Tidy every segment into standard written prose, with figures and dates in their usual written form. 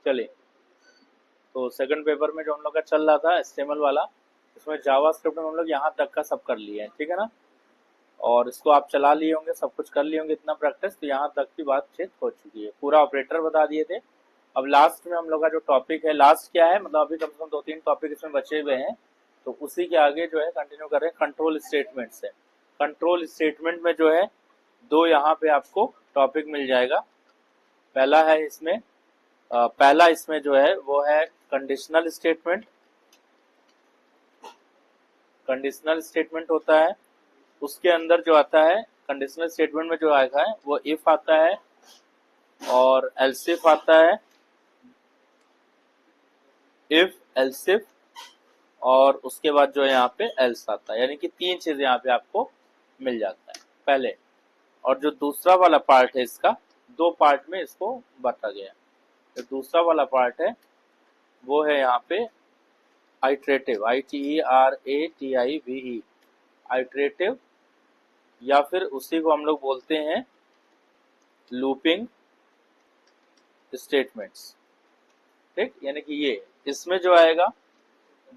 चलिए, तो second paper में जो हम लोग का चल रहा था एचटीएमएल वाला, इसमें जावास्क्रिप्ट में हम लोग यहाँ तक का सब कर लिए हैं, ठीक है ना। और इसको आप चला लिए होंगे, सब कुछ कर लिए होंगे, इतना प्रैक्टिस, तो यहाँ तक की बातचीत हो चुकी है, पूरा ऑपरेटर बता दिए थे। अब लास्ट में हम लोग का जो टॉपिक है, लास्ट क्या है मतलब अभी कम से कम 2-3 टॉपिक इसमें बचे हुए हैं, तो उसी के आगे जो है कंटिन्यू कर रहे हैं कंट्रोल स्टेटमेंट से। कंट्रोल स्टेटमेंट में जो है दो यहाँ पे आपको टॉपिक मिल जाएगा। पहला है इसमें पहला इसमें जो है वो है कंडीशनल स्टेटमेंट। कंडीशनल स्टेटमेंट होता है, उसके अंदर जो आता है कंडीशनल स्टेटमेंट में जो आएगा है वो इफ आता है और एल्सिफ आता है, इफ एल्सिफ, और उसके बाद जो है यहाँ पे एल्स आता है, यानी कि 3 चीजें यहाँ पे आपको मिल जाता है पहले। और जो दूसरा वाला पार्ट है इसका, 2 पार्ट में इसको बांटा गया। जो दूसरा वाला पार्ट है वो है यहाँ पे आइट्रेटिव, ITERATIVE, आइट्रेटिव, या फिर उसी को हम लोग बोलते हैं लूपिंग स्टेटमेंट्स, ठीक। यानी कि ये इसमें जो आएगा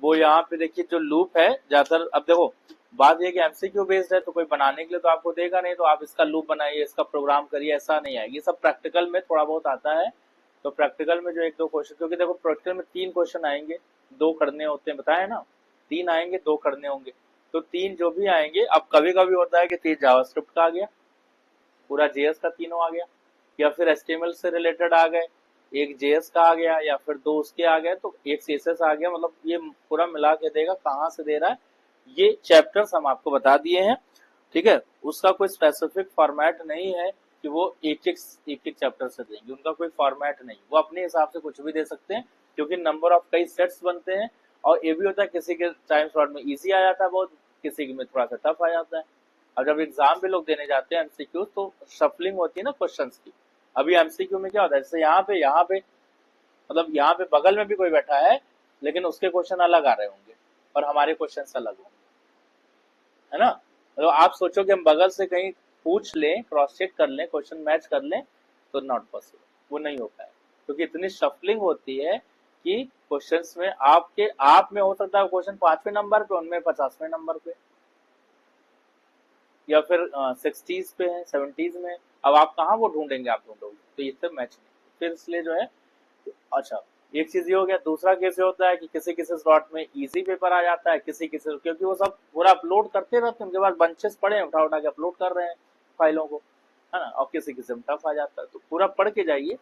वो यहाँ पे देखिए जो लूप है ज्यादातर, अब देखो बात ये कि एमसीक्यू बेस्ड है तो कोई बनाने के लिए तो आपको देगा नहीं, तो आप इसका लूप बनाइए, इसका प्रोग्राम करिए, ऐसा नहीं आएगी। ये सब प्रैक्टिकल में थोड़ा बहुत आता है, तो प्रैक्टिकल में जो 1-2 क्वेश्चन, क्योंकि देखो प्रैक्टिकल में 3 क्वेश्चन आएंगे, 2 करने होते हैं, बताया ना, 3 आएंगे 2 करने होंगे, तो 3 जो भी आएंगे, अब कभी कभी होता है कि 3 जावास्क्रिप्ट का आ गया, पूरा जेएस का तीनों आ गया, या फिर एचटीएमएल से रिलेटेड आ गए, एक जेएस का आ गया, या फिर 2 उसके आ गए, तो एक सीएसएस आ गया, मतलब ये पूरा मिला के देगा कहाँ से दे रहा है। ये चैप्टर्स हम आपको बता दिए हैं, ठीक है। उसका कोई स्पेसिफिक फॉर्मेट नहीं है कि वो एक एक चैप्टर से देंगे, उनका कोई फॉर्मेट नहीं, वो अपने हिसाब से कुछ भी दे सकते हैं, क्योंकि नंबर ऑफ कई सेट्स बनते हैं। और ये भी होता है किसी के टाइम स्लॉट में इजी आ जाता है बहुत, किसी में थोड़ा सा टफ आ जाता है। अब जब एग्जाम भी लोग देने जाते हैं एमसीक्यू, तो शफलिंग होती है ना क्वेश्चंस की। अभी एमसीक्यू में क्या होता है, जैसे यहाँ पे मतलब यहाँ पे बगल में भी कोई बैठा है, लेकिन उसके क्वेश्चन अलग आ रहे होंगे और हमारे क्वेश्चन अलग होंगे, है ना। तो आप सोचो कि हम बगल से कहीं पूछ लें, क्रॉस चेक कर लें, क्वेश्चन मैच कर लें, तो नॉट पॉसिबल, वो नहीं हो पाएगा, क्योंकि इतनी शफलिंग होती है कि क्वेश्चंस में आपके आप में हो सकता है क्वेश्चन 5वें नंबर पे, उनमें 50वें नंबर पे, या फिर 60s पे है, 70s में। अब आप कहाँ वो ढूंढेंगे, आप ढूंढोगे तो ये सब मैच नहीं, फिर इसलिए जो है। अच्छा, एक चीज ये हो गया। दूसरा कैसे होता है कि किसी किसी स्लॉट में इजी पेपर आ जाता है, किसी किसी, क्योंकि वो सब पूरा अपलोड करते रहते हैं, उनके पास बंचेस पड़े हैं, उठा उठा के अपलोड कर रहे हैं फाइलों को, है ना। और किसी किसी में टफ आ जाता है, तो पूरा पढ़ के जाइए,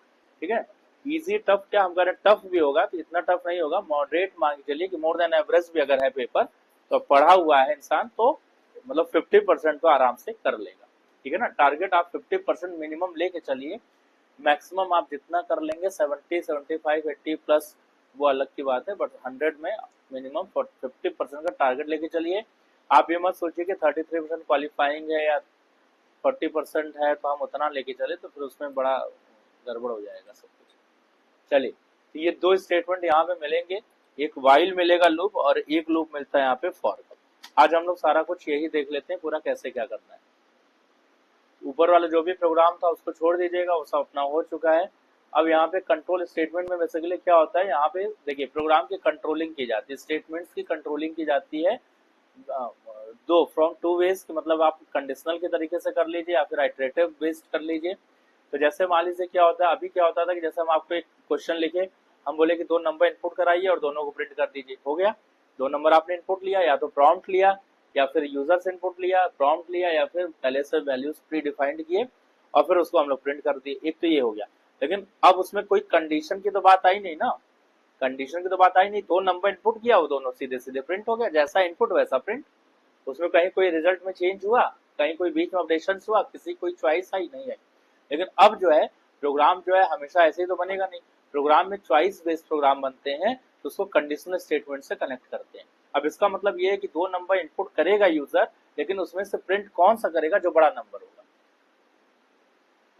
ठीक है। इजी टफ क्या हम कह रहे हैं, टफ भी होगा तो इतना टफ नहीं होगा, मॉडरेट मान के चलिए कि मोर देन एवरेज भी अगर है पेपर, तो पढ़ा हुआ है इंसान तो मतलब 50% तो आराम से कर लेगा, ठीक है ना। टारगेट आप 50% मिनिमम लेके चलिए, मैक्सिमम आप जितना कर लेंगे 70, 75, 80 प्लस वो अलग की बात है, बट 100 में मिनिमम 50% का टारगेट लेके चलिए। आप ये मत सोचिए कि 33% क्वालिफाइंग है या 40% है तो हम उतना लेके चले, तो फिर उसमें बड़ा गड़बड़ हो जाएगा सब कुछ। चलिए, तो ये 2 स्टेटमेंट यहाँ पे मिलेंगे, एक वाइल मिलेगा लूप, और एक लूप मिलता है यहाँ पे फॉर। आज हम लोग सारा कुछ यही देख लेते हैं पूरा कैसे क्या करना है। ऊपर वाला जो भी प्रोग्राम था उसको छोड़ दीजिएगा, वो सब अपना हो चुका है। अब यहाँ पे कंट्रोल स्टेटमेंट में बेसिकली क्या होता है, यहाँ पे देखिए प्रोग्राम की कंट्रोलिंग की जाती है, स्टेटमेंट्स की कंट्रोलिंग की जाती है दो फ्रॉम 2 वेज, मतलब आप कंडीशनल के तरीके से कर लीजिए या फिर आइटरेटिव बेस्ड कर लीजिए। तो जैसे मान लीजिए क्या होता है, अभी क्या होता था कि जैसे हम आपको एक क्वेश्चन लिखे, हम बोले कि 2 नंबर इनपुट कराइए और दोनों को प्रिंट कर दीजिए, हो गया। 2 नंबर आपने इनपुट लिया, या तो प्रॉम्प्ट लिया, या फिर यूजर से इनपुट लिया, प्रॉम्प्ट लिया, या फिर पहले से वैल्यूज प्री डिफाइंड किए और फिर उसको हम लोग प्रिंट कर दिए, एक तो ये हो गया। लेकिन अब उसमें कोई कंडीशन की तो बात आई नहीं ना, कंडीशन की तो बात आई नहीं, 2 नंबर इनपुट किया, वो दोनों सीधे सीधे प्रिंट हो गया, जैसा इनपुट वैसा प्रिंट। उसमें कहीं कोई रिजल्ट में चेंज हुआ, कहीं कोई बीच में अपडेशन हुआ, किसी कोई चॉइस आई नहीं आई। लेकिन अब जो है प्रोग्राम जो है हमेशा ऐसे ही तो बनेगा नहीं, प्रोग्राम में चॉइस बेस्ड प्रोग्राम बनते हैं, तो उसको कंडीशनल स्टेटमेंट से कनेक्ट करते हैं। अब इसका मतलब ये है कि 2 नंबर इनपुट करेगा यूजर, लेकिन उसमें से प्रिंट कौन सा करेगा, जो बड़ा नंबर होगा,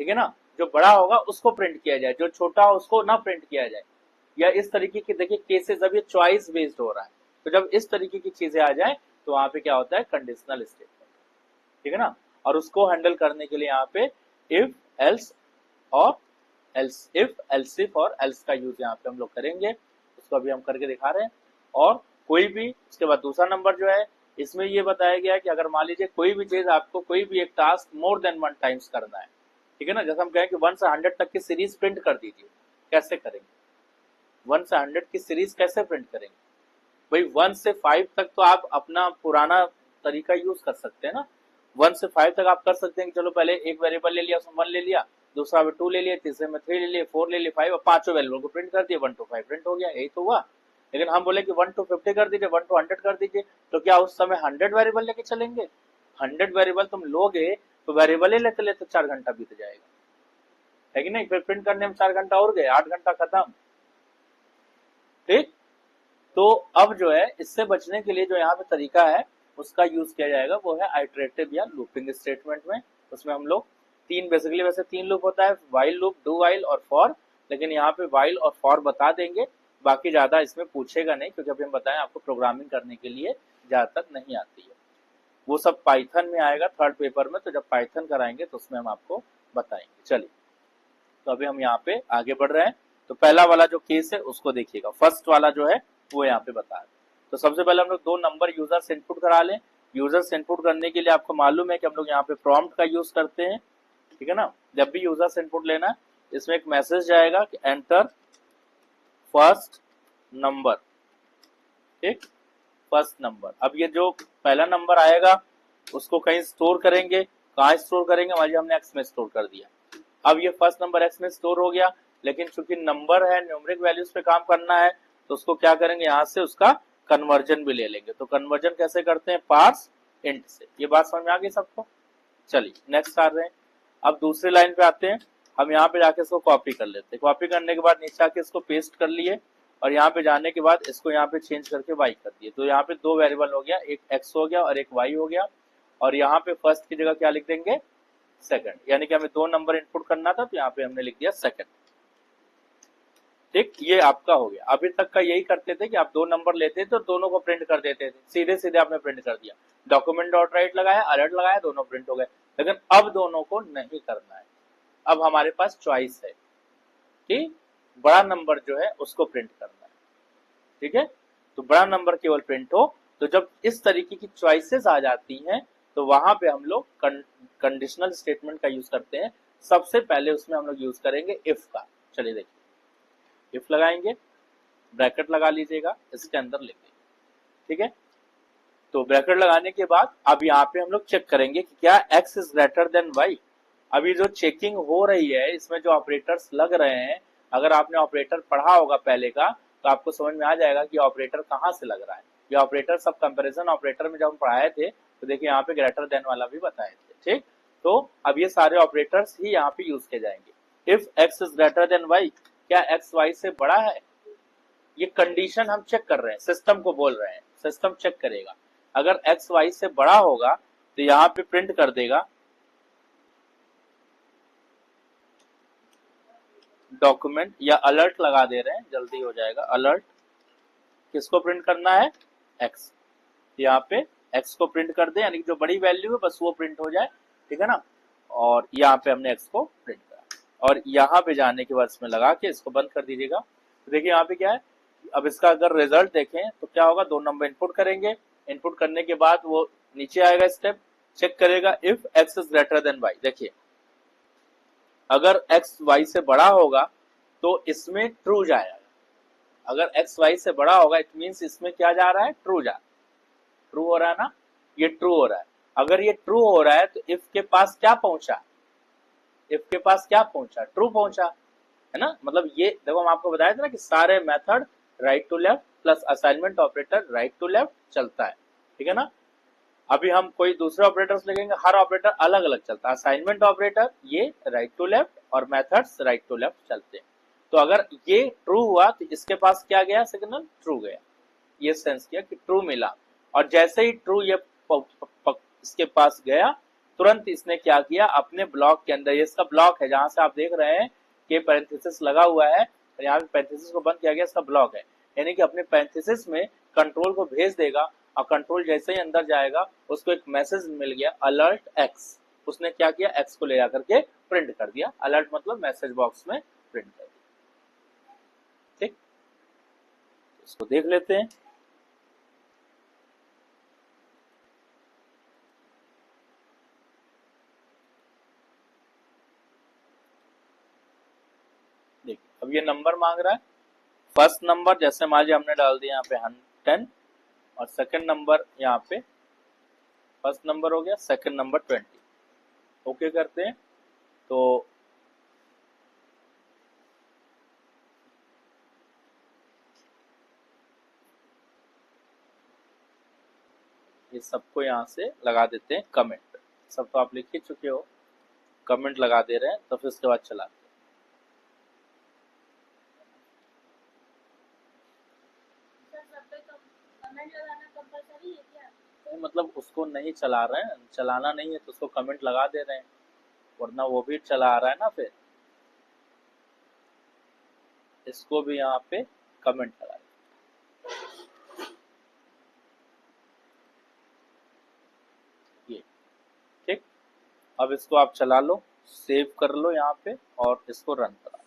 ठीक है ना। जो बड़ा होगा उसको प्रिंट किया जाए, जो छोटा हो उसको ना प्रिंट किया जाए, या इस तरीके की देखिए केसेस। अब ये चॉइस बेस्ड हो रहा है, तो जब इस तरीके की चीजें आ जाए तो वहां पे क्या होता है, कंडीशनल स्टेटमेंट, ठीक है ना। और उसको हैंडल करने के लिए यहाँ पे इफ एल्स और एल्स इफ, एल्स इफ और एल्स का यूज यहाँ पे हम लोग करेंगे, उसको अभी हम करके दिखा रहे हैं। और कोई भी, उसके बाद दूसरा नंबर जो है, इसमें ये बताया गया है कि अगर मान लीजिए कोई भी चीज आपको, कोई भी एक टास्क मोर देन 1 टाइम्स करना है, ठीक है ना, जैसे हम कहें कि 1 से 100 तक की सीरीज प्रिंट कर दीजिए, कैसे करेंगे? 1 से 100 की सीरीज कैसे प्रिंट करेंगे भाई? 1 से 5 तक तो आप अपना पुराना तरीका यूज कर सकते हैं ना। 1 से 5 तक आप कर सकते हैं कि चलो पहले एक वेरिएबल ले लिया, उसमें 1 ले लिया, दूसरा में 2 ले लिया, तीसरे में 3 ले लिया, 4 ले लिया, 5, और पांचों वेरिएबल को प्रिंट कर दिया, 1 to 5 प्रिंट हो गया, यही तो हुआ। लेकिन हम बोले कि 1 to 50 कर दीजिए, 1 to 100 कर दीजिए, तो क्या उस समय 100 वेरिएबल लेके चलेंगे? 100 वेरिएबल तुम लोगे तो वेरिएबल ही लेते लेते 4 घंटा बीत जाएगा, है कि नहीं? फिर प्रिंट करने में 4 घंटा और गए, 8 घंटा खत्म। ठीक, तो अब जो है इससे बचने के लिए जो यहाँ पे तरीका है उसका यूज किया जाएगा, वो है आइटरेटिव या लूपिंग स्टेटमेंट में। उसमें हम लोग तीन, बेसिकली वैसे 3 लूप होता है, व्हाइल लूप, डू व्हाइल और फॉर, लेकिन यहाँ पे व्हाइल और फॉर बता देंगे, बाकी ज्यादा इसमें पूछेगा नहीं, क्योंकि अभी हम बताएं आपको प्रोग्रामिंग करने के लिए ज्यादातर नहीं आती है, वो सब पाइथन में आएगा थर्ड पेपर में, तो जब पाइथन कराएंगे तो उसमें हम आपको बताएंगे। चलिए, तो अभी हम यहाँ पे आगे बढ़ रहे हैं। तो पहला वाला जो केस है उसको देखिएगा, फर्स्ट वाला जो है वो यहाँ पे बता रहे। तो सबसे पहले हम लोग 2 नंबर यूजर्स इनपुट करा लें। यूजर्स इनपुट करने के लिए आपको मालूम है कि हम लोग यहाँ पे प्रॉम्प्ट का यूज करते हैं, ठीक है ना। जब भी यूजर्स इनपुट लेना है, इसमें एक मैसेज जाएगा कि एंटर फर्स्ट नंबर, ठीक, फर्स्ट नंबर। अब ये जो पहला नंबर आएगा उसको कहीं स्टोर करेंगे, कहाँ स्टोर करेंगे? मान लीजिए हमने एक्स में स्टोर कर दिया। अब ये फर्स्ट नंबर एक्स में स्टोर हो गया, लेकिन चूंकि नंबर है, न्यूमेरिक वैल्यूज पे काम करना है, तो उसको क्या करेंगे, यहाँ से उसका कन्वर्जन भी ले लेंगे। तो कन्वर्जन कैसे करते हैं? पार्स इंट से। ये बात समझ में आ गई सबको? चलिए नेक्स्ट आ रहे हैं। अब दूसरी लाइन पे आते हैं, हम यहाँ पे जाके इसको कॉपी कर लेते हैं। कॉपी करने के बाद नीचे आके इसको पेस्ट कर लिए, और यहाँ पे जाने के बाद इसको यहाँ पे चेंज करके वाई कर दिए। तो यहाँ पे 2 वेरिएबल हो गया, एक एक्स हो गया और एक वाई हो गया। और यहाँ पे फर्स्ट की जगह क्या लिख देंगे? सेकंड, यानी कि हमें 2 नंबर इनपुट करना था, तो यहाँ पे हमने लिख दिया सेकंड। ठीक, ये आपका हो गया। अभी तक का यही करते थे कि आप 2 नंबर लेते थे तो दोनों को प्रिंट कर देते थे, सीधे सीधे आपने प्रिंट कर दिया, डॉक्यूमेंट डॉट राइट लगाया, अलर्ट लगाया, दोनों प्रिंट हो गए। लेकिन अब दोनों को नहीं करना है, अब हमारे पास चॉइस है कि बड़ा नंबर जो है उसको प्रिंट करना है, ठीक है। तो बड़ा नंबर केवल प्रिंट हो। तो जब इस तरीके की चॉइसेस आ जाती हैं, तो वहां पे हम लोग कंडीशनल स्टेटमेंट का यूज करते हैं। सबसे पहले उसमें हम लोग यूज करेंगे इफ का। चलिए देखिए, इफ लगाएंगे, ब्रैकेट लगा लीजिएगा, इसके अंदर लिख देंगे, ठीक है। तो ब्रैकेट लगाने के बाद अब यहाँ पे हम लोग चेक करेंगे कि क्या x is greater then y। अभी जो चेकिंग हो रही है, इसमें जो ऑपरेटर्स लग रहे हैं, अगर आपने ऑपरेटर पढ़ा होगा पहले का, तो आपको समझ में आ जाएगा कि ऑपरेटर कहाँ से लग रहा है। ये ऑपरेटर सब कंपैरिजन ऑपरेटर में जब हम पढ़ाए थे, तो देखिए यहाँ पे ग्रेटर देन वाला भी बताए थे, ठीक। तो अब ये सारे ऑपरेटर्स ही यहाँ पे यूज किए जाएंगे। If x is greater then y, क्या x y से बड़ा है? ये कंडीशन हम चेक कर रहे हैं, सिस्टम को बोल रहे हैं, सिस्टम चेक करेगा। अगर x y से बड़ा होगा तो यहाँ पे प्रिंट कर देगा डॉक्यूमेंट, या अलर्ट लगा दे रहे हैं, जल्दी हो जाएगा। अलर्ट किसको प्रिंट करना है? x। यहाँ पे x को प्रिंट कर दे, यानी कि जो बड़ी वैल्यू है बस वो प्रिंट हो जाए, ठीक है ना। और यहाँ पे हमने x को प्रिंट करा, और यहाँ पे जाने के बाद इसमें लगा के इसको बंद कर दीजिएगा। तो देखिए यहाँ पे क्या है, अब इसका अगर रिजल्ट देखें तो क्या होगा, 2 नंबर इनपुट करेंगे, इनपुट करने के बाद वो नीचे आएगा, स्टेप चेक करेगा if x is greater then y। देखिए अगर x y से बड़ा होगा तो इसमें ट्रू जाएगा, अगर x y से बड़ा होगा इट मींस इसमें क्या जा रहा है? ट्रू जा, ट्रू हो रहा है ना, ये ट्रू हो रहा है। अगर ये ट्रू हो रहा है तो इफ के पास क्या पहुंचा? इफ के पास क्या पहुंचा? ट्रू पहुंचा, है ना। मतलब ये देखो, हम आपको बताया था ना कि सारे method right to left plus assignment operator right to left चलता है, ठीक है ना। अभी हम कोई दूसरे ऑपरेटर्स लगेंगे, हर ऑपरेटर अलग अलग चलता है। असाइनमेंट ऑपरेटर ये राइट टू लेफ्ट और मेथड्स राइट टू लेफ्ट चलते हैं। तो अगर ये ट्रू हुआ तो इसके पास क्या गया? सिग्नल ट्रू गया, ये सेंस किया कि ट्रू मिला। और जैसे ही ट्रू ये इसके पास गया, तुरंत इसने क्या किया, अपने ब्लॉक के अंदर, ये इसका ब्लॉक है जहां से आप देख रहे हैं कि पैरेंथेसिस लगा हुआ है, और यहाँ पे पैरेंथेसिस को बंद किया गया, इसका ब्लॉक है, यानी कि अपने पैरेंथेसिस में कंट्रोल को भेज देगा, और कंट्रोल जैसे ही अंदर जाएगा उसको एक मैसेज मिल गया अलर्ट एक्स। उसने क्या किया, एक्स को ले जाकर के प्रिंट कर दिया। अलर्ट मतलब मैसेज बॉक्स में प्रिंट कर दिया। ठीक, इसको देख लेते हैं। देखिए अब ये नंबर मांग रहा है। फर्स्ट नंबर जैसे मान लीजिए हमने डाल दिया यहाँ पे 10 और सेकंड नंबर यहाँ पे, फर्स्ट नंबर हो गया, सेकंड नंबर 20। ओके करते हैं तो ये सबको यहाँ से लगा देते हैं कमेंट। सब तो आप लिख ही चुके हो, कमेंट लगा दे रहे हैं तो फिर उसके बाद चलाते हैं। मतलब उसको नहीं चला रहे हैं, चलाना नहीं है तो उसको कमेंट लगा दे रहे हैं, वरना वो भी चला रहा है ना। फिर इसको भी यहाँ पे कमेंट लगा ये। ठीक, अब इसको आप चला लो, सेव कर लो यहाँ पे और इसको रन करा।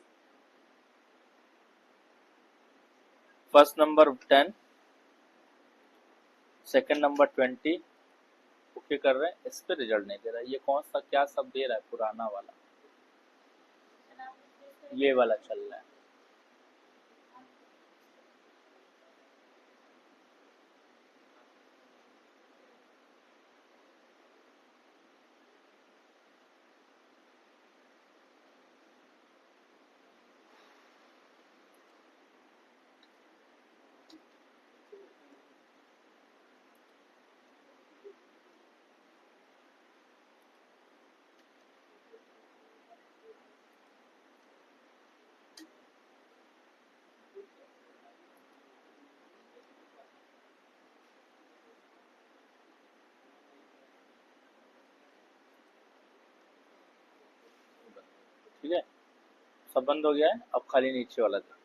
First number 10, second number 20 okay कर रहे हैं। इस पे रिजल्ट नहीं दे रहा है। ये कौन सा क्या सब दे रहा है? पुराना वाला, ये वाला चल रहा है। ठीक है, सब बंद हो गया है। अब खाली नीचे वाला था।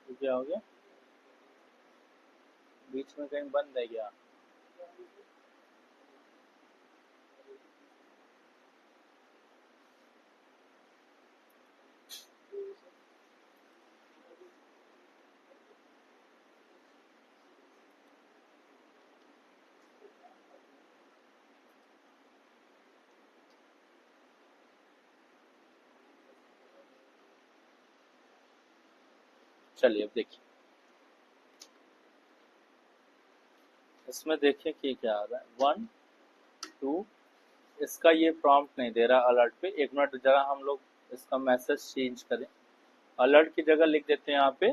तो क्या हो गया? बीच में कहीं बंद है क्या? चलिए अब देखिए, इसमें देखिए कि क्या आ रहा है। 1 2, इसका ये प्रॉम्प्ट नहीं दे रहा अलर्ट पे। एक मिनट जरा हम लोग इसका मैसेज चेंज करें। अलर्ट की जगह लिख देते हैं यहाँ पे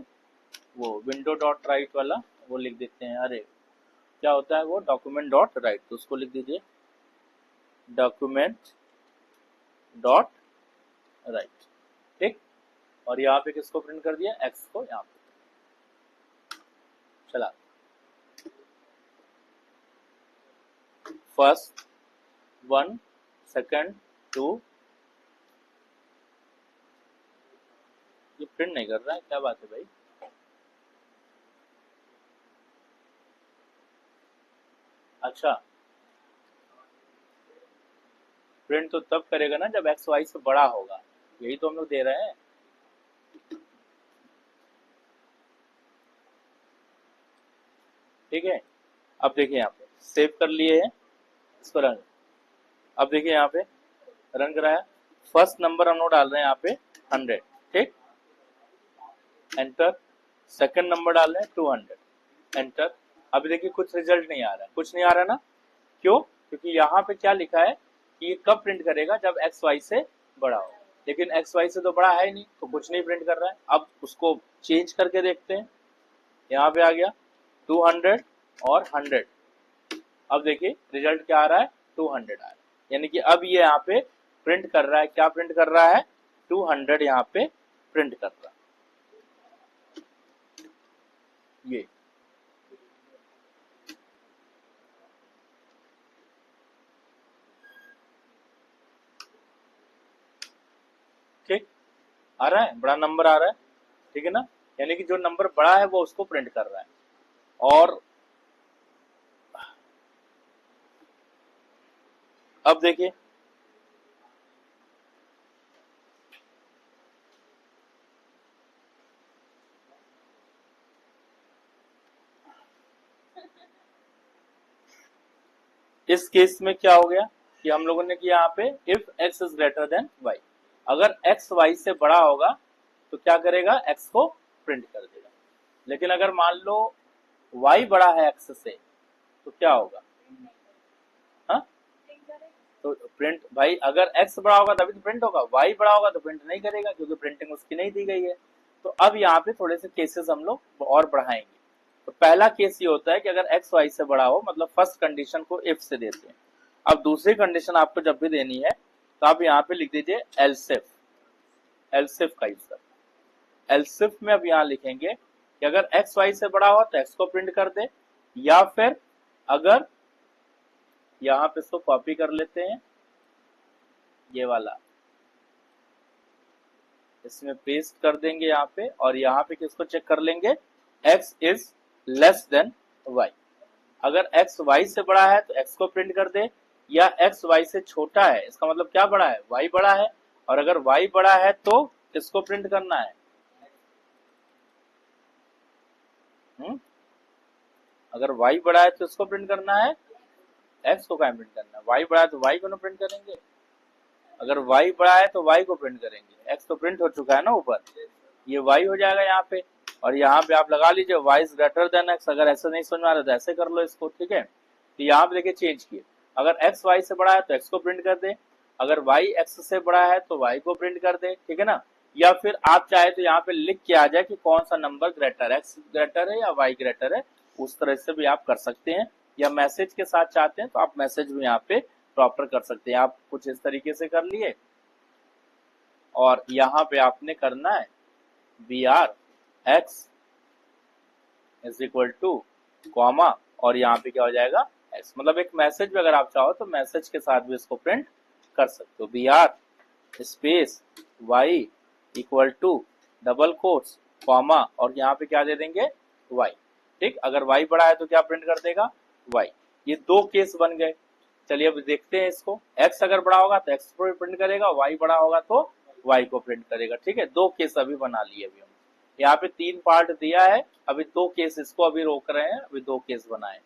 वो विंडो डॉट राइट वाला, वो लिख देते हैं। अरे क्या होता है वो, डॉक्यूमेंट डॉट राइट, तो उसको लिख दीजिए डॉक्यूमेंट डॉट राइट। ठीक, और यहाँ पे किसको प्रिंट कर दिया? एक्स को। यहाँ पे चला फर्स्ट 1 सेकंड 2, ये प्रिंट नहीं कर रहा है, क्या बात है भाई? अच्छा, प्रिंट तो तब करेगा ना जब एक्स वाई से बड़ा होगा। यही तो हम लोग दे रहे हैं। ठीक है, अब देखिए यहाँ पे सेव कर लिए हैं, इसको रन। अब देखिए यहाँ पे रन कराया। फर्स्ट नंबर हम लोग डाल रहे हैं यहाँ पे 100। ठीक, एंटर। सेकंड नंबर डाल रहे हैं 200, एंटर। अभी देखिए कुछ रिजल्ट नहीं आ रहा है, कुछ नहीं आ रहा ना। क्यों? क्योंकि यहाँ पे क्या लिखा है कि ये कब प्रिंट करेगा, जब एक्स वाई से बड़ा हो। लेकिन एक्स वाई से तो बड़ा है ही नहीं, तो कुछ नहीं प्रिंट कर रहा है। अब उसको चेंज करके देखते हैं। यहाँ पे आ गया 200 और 100। अब देखिए रिजल्ट क्या आ रहा है, 200 आ रहा है। यानी कि अब ये यहाँ पे प्रिंट कर रहा है, क्या प्रिंट कर रहा है, 200 यहाँ पे प्रिंट कर रहा है। ये ठीक आ रहा है, बड़ा नंबर आ रहा है, ठीक है ना। यानी कि जो नंबर बड़ा है वो उसको प्रिंट कर रहा है। और अब देखिए इस केस में क्या हो गया कि हम लोगों ने किया यहाँ पे if x is greater then y, अगर x y से बड़ा होगा तो क्या करेगा, x को प्रिंट कर देगा। लेकिन अगर मान लो y बड़ा है x से तो क्या होगा, हाँ तो प्रिंट भाई अगर x बड़ा होगा तभी तो प्रिंट होगा, y बड़ा होगा तो प्रिंट नहीं करेगा क्योंकि प्रिंटिंग उसकी नहीं दी गई है। तो अब यहाँ पे थोड़े से केसेस हम लोग और बढ़ाएंगे। तो पहला केस ये होता है कि अगर x y से बड़ा हो, मतलब फर्स्ट कंडीशन को इफ से देते हैं। अब दूसरी कंडीशन आपको जब भी देनी है तो आप यहाँ पे लिख दीजिए एल्सिफ, एल्सिफ का यूज कर। एल्सिफ में अब यहाँ लिखेंगे कि अगर x y से बड़ा हो तो x को प्रिंट कर दे, या फिर अगर यहाँ पे इसको कॉपी कर लेते हैं, ये वाला इसमें पेस्ट कर देंगे यहाँ पे, और यहाँ पे किसको चेक कर लेंगे, x is less than y। अगर x y से बड़ा है तो x को प्रिंट कर दे, या x y से छोटा है, इसका मतलब क्या बड़ा है, y बड़ा है। और अगर y बड़ा है तो किसको प्रिंट करना है, अगर y बड़ा है तो इसको प्रिंट करना है, x को क्या प्रिंट करना है, y बड़ा है तो y को ना प्रिंट करेंगे। अगर y बड़ा है तो y को प्रिंट करेंगे, x तो प्रिंट हो चुका है ना ऊपर, ये y हो जाएगा यहाँ पे। और यहाँ पे आप लगा लीजिए y is greater then x। अगर ऐसे नहीं समझ में आ रहा तो ऐसे कर लो इसको, ठीक है। तो यहाँ पे देखिए चेंज किए, अगर x y से बड़ा है तो x को प्रिंट कर दे, अगर y x से बड़ा है तो y को प्रिंट कर दे, ठीक है ना। या फिर आप चाहे तो यहाँ पे लिख के आ जाए कि कौन सा नंबर ग्रेटर है, x ग्रेटर है या y ग्रेटर है, उस तरह से भी आप कर सकते हैं। या मैसेज के साथ चाहते हैं तो आप मैसेज भी यहाँ पे प्रॉपर कर सकते हैं। आप कुछ इस तरीके से कर लिए, और यहाँ पे आपने करना है B R X is equal to comma, और यहाँ पे क्या हो जाएगा एक्स। मतलब एक मैसेज भी अगर आप चाहो तो मैसेज के साथ भी इसको प्रिंट कर सकते हो, B R space Y equal to double quotes comma, और यहाँ पे क्या दे देंगे वाई। ठीक, अगर वाई बड़ा है तो क्या प्रिंट कर देगा, वाई। ये दो केस बन गए। चलिए अब देखते हैं इसको, x अगर बड़ा होगा तो x को प्रिंट करेगा, y बड़ा होगा तो y को प्रिंट करेगा। ठीक है, दो केस अभी बना लिए अभी हम। यहाँ पे 3 पार्ट दिया है, अभी 2 केस इसको अभी रोक रहे हैं, अभी 2 केस बनाए।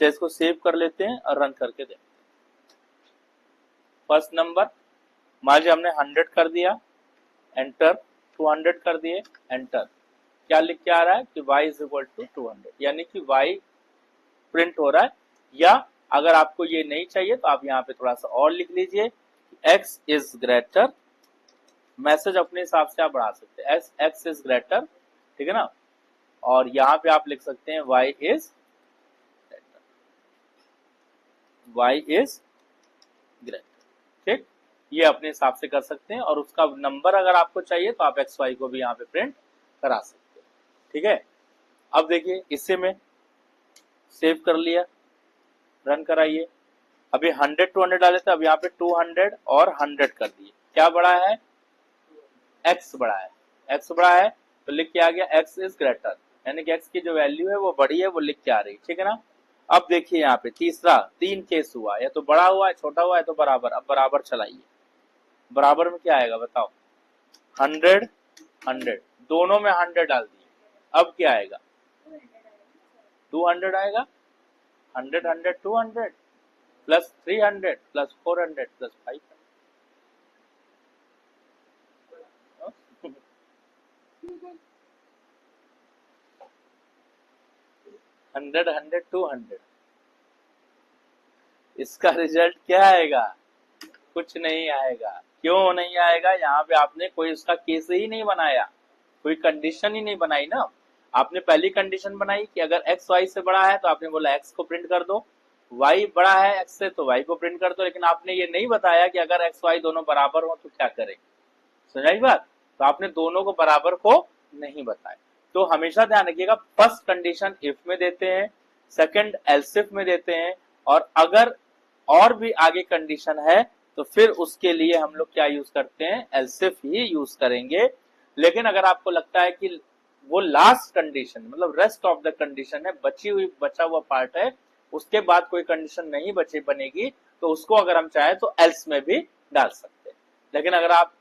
चलिए इसको सेव कर लेते हैं और रन करके देखते हैं। फर्स्ट नंबर मान लीजिए हमने 100 कर दिया, एंटर। 200 कर दिए, एंटर। क्या लिख के आ रहा है कि y इज इक्वल टू 200, यानी कि y प्रिंट हो रहा है। या अगर आपको ये नहीं चाहिए तो आप यहाँ पे थोड़ा सा और लिख लीजिए, x इज ग्रेटर, मैसेज अपने हिसाब से आप बढ़ा सकते हैं, x इज ग्रेटर, ठीक है ना। और यहाँ पे आप लिख सकते हैं y इज ग्रेटर, ठीक। ये अपने हिसाब से कर सकते हैं, और उसका नंबर अगर आपको चाहिए तो आप एक्स वाई को भी यहाँ पे प्रिंट करा सकते हैं, ठीक है। अब देखिए इससे में सेव कर लिया, रन कराइए। अभी 100 200 डाले थे, अब यहाँ पे 200 और 100 कर दिए। क्या बड़ा है, x बड़ा है, x बड़ा है तो लिख के आ गया x इज ग्रेटर, यानी कि x की जो वैल्यू है वो बड़ी है, वो लिख के आ रही है, ठीक है ना। अब देखिए यहाँ पे तीसरा 3 केस हुआ, या तो बड़ा हुआ है, छोटा हुआ है, तो बराबर। अब बराबर चलाइए, बराबर में क्या आएगा बताओ, 100 100, दोनों में 100 डाल दिए, अब क्या आएगा 200 आएगा। 100 100 200 प्लस 300 प्लस 400 प्लस 500। 100 100 200, इसका रिजल्ट क्या आएगा, कुछ नहीं आएगा। क्यों नहीं आएगा? यहाँ पे आपने कोई उसका केस ही नहीं बनाया, कोई कंडीशन ही नहीं बनाई ना। आपने पहली कंडीशन बनाई कि अगर एक्स वाई से बड़ा है तो आपने बोला एक्स को प्रिंट कर दो, वाई बड़ा है एक्स से तो वाई को प्रिंट कर दो, लेकिन आपने ये नहीं बताया कि अगर एक्स वाई दोनों बराबर हो तो क्या करें। समझाई बात? तो आपने दोनों को बराबर को नहीं बताया। तो हमेशा ध्यान रखिएगा, फर्स्ट कंडीशन इफ में देते हैं, सेकंड एल्स इफ में देते हैं, और अगर और भी आगे कंडीशन है तो फिर उसके लिए हम लोग क्या यूज करते हैं, एल्स इफ ही यूज करेंगे। लेकिन अगर आपको लगता है कि वो लास्ट कंडीशन मतलब रेस्ट ऑफ द कंडीशन है, बचा हुआ पार्ट है, उसके बाद कोई कंडीशन नहीं बनेगी, तो उसको अगर हम चाहे तो एल्स में भी डाल सकते हैं। लेकिन अगर आप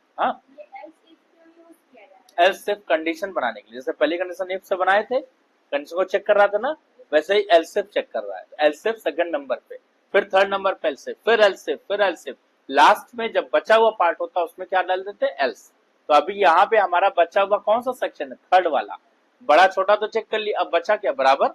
एल्स इफ कंडीशन बनाने के लिए, जैसे पहली कंडीशन इफ से बनाए थे, कंडीशन को चेक कर रहा था ना, वैसे ही एल्स इफ चेक कर रहा है। एल्स इफ सेकंड नंबर पे, फिर थर्ड नंबर पे एल्स इफ, फिर एल्स इफ, फिर एल्स इफ, लास्ट में जब बचा हुआ पार्ट होता है उसमें क्या डाल देते हैं, एल्स। तो अभी यहाँ पे हमारा बचा हुआ कौन सा सेक्शन है, थर्ड वाला। बड़ा छोटा तो चेक कर लिया, अब बचा क्या, बराबर।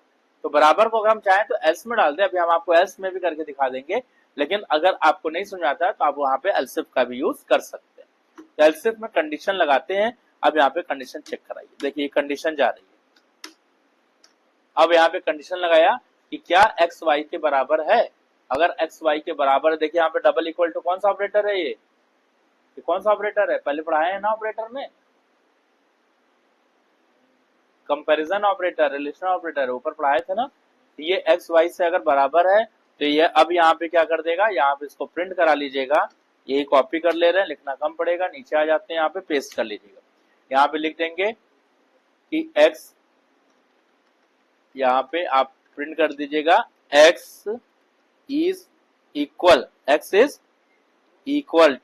तो बराबर को अगर हम चाहें तो एल्स में डाल दे, अभी हम आपको एल्स में भी करके दिखा देंगे। लेकिन अगर आपको नहीं समझ आता है तो आप वहां पे एल्स इफ का भी यूज कर सकते हैं। तो एल्स इफ में कंडीशन लगाते हैं। अब यहाँ पे कंडीशन चेक कराइए, देखिए कंडीशन जा रही है। अब यहाँ पे कंडीशन लगाया कि क्या एक्स वाई के बराबर है। अगर एक्स वाई के बराबर है, देखिए यहाँ पे डबल इक्वल टू कौन सा ऑपरेटर है, ये कौन सा ऑपरेटर है, पहले पढ़ाए हैं ना ऑपरेटर में, कंपैरिजन ऑपरेटर, रिलेशन ऑपरेटर ऊपर पढ़ाए थे ना। ये एक्स वाई से अगर बराबर है तो ये अब यहाँ पे क्या कर देगा, यहाँ पे इसको प्रिंट करा लीजिएगा। यही कॉपी कर ले रहे हैं, लिखना कम पड़ेगा, नीचे आ जाते हैं, यहाँ पे पेस्ट कर लीजिएगा। यहाँ पे लिख देंगे कि x, यहाँ पे आप प्रिंट कर दीजिएगा x is equal, x is equal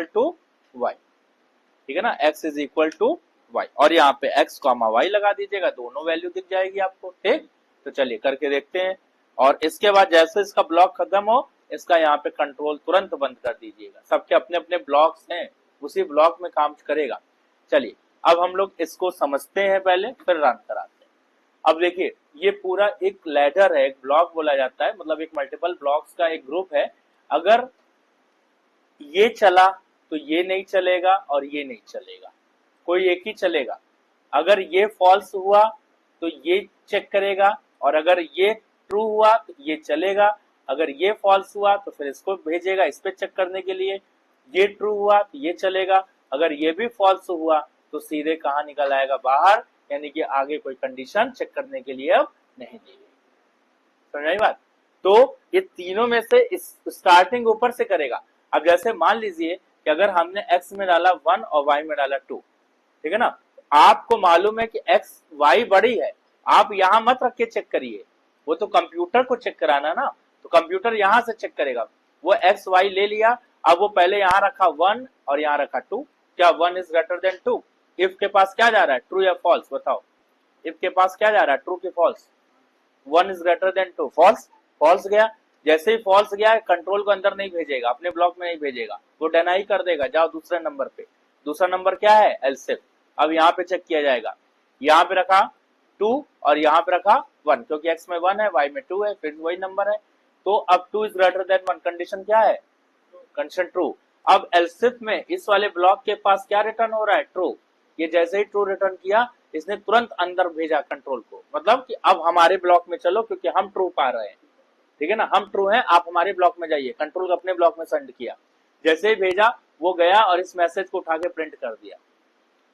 to y, ठीक है ना, x is equal to y, और यहाँ पे x कॉमा y लगा दीजिएगा, दोनों वैल्यू दिख जाएगी आपको। ठीक, तो चलिए करके देखते हैं। और इसके बाद जैसे इसका ब्लॉक खत्म हो, इसका यहाँ पे कंट्रोल तुरंत बंद कर दीजिएगा। सबके अपने अपने ब्लॉक्स हैं, उसी ब्लॉक में काम करेगा। चलिए अब हम लोग इसको समझते हैं पहले, फिर रन कराते हैं। अब देखिए ये पूरा एक लैडर है, एक ब्लॉक बोला जाता है, मतलब एक मल्टीपल ब्लॉक्स का एक ग्रुप है। अगर ये चला तो ये नहीं चलेगा और ये नहीं चलेगा, कोई एक ही चलेगा। अगर ये फॉल्स हुआ तो ये चेक करेगा, और अगर ये ट्रू हुआ तो ये चलेगा। अगर ये फॉल्स हुआ तो फिर इसको भेजेगा इस पे चेक करने के लिए, ये ट्रू हुआ तो ये चलेगा। अगर ये भी फॉल्स हुआ तो सीधे कहाँ निकल आएगा, बाहर, यानी कि आगे कोई कंडीशन चेक करने के लिए अब नहीं दी गई। समझ आई बात? तो ये तीनों में से इस स्टार्टिंग ऊपर से करेगा। अब जैसे मान लीजिए कि अगर हमने x में डाला 1 और y में डाला 2, ठीक है ना, आपको मालूम है कि x y बड़ी है, आप यहां मत रख के चेक करिए, वो तो कंप्यूटर को चेक कराना ना, तो कंप्यूटर यहां से चेक करेगा। वो x y ले लिया, अब वो पहले यहां रखा 1 और यहां रखा 2, क्या 1 इज ग्रेटर देन 2? इफ के पास क्या जा रहा है, ट्रू या फॉल्स, बताओ। इफ के पास क्या जा रहा है, ट्रू की false? 1 is greater than 2, false, false गया। जैसे ही फॉल्स गया, कंट्रोल को अंदर नहीं भेजेगा, अपने ब्लॉक में नहीं भेजेगा, वो डिनाई कर देगा, जाओ दूसरे नंबर पे। दूसरा नंबर क्या है, एल्स इफ। अब यहाँ पे चेक किया जाएगा, यहाँ पे रखा 2 और यहाँ पे रखा 1, क्योंकि x में 1 है, y में 2 है, फिर वही नंबर है। तो अब 2 इज ग्रेटर देन 1, कंडीशन क्या है, कंडीशन ट्रू। अब एल्स इफ में इस वाले ब्लॉक के पास क्या रिटर्न हो रहा है, ट्रू। ये जैसे ही ट्रू रिटर्न किया, इसने तुरंत अंदर भेजा कंट्रोल को, मतलब कि अब हमारे ब्लॉक में चलो, क्योंकि हम ट्रू पा रहे हैं, ठीक है ना, हम ट्रू हैं, आप हमारे ब्लॉक में जाइए। कंट्रोल को अपने ब्लॉक में सेंड किया, जैसे ही भेजा वो गया और इस मैसेज को उठा के प्रिंट कर दिया।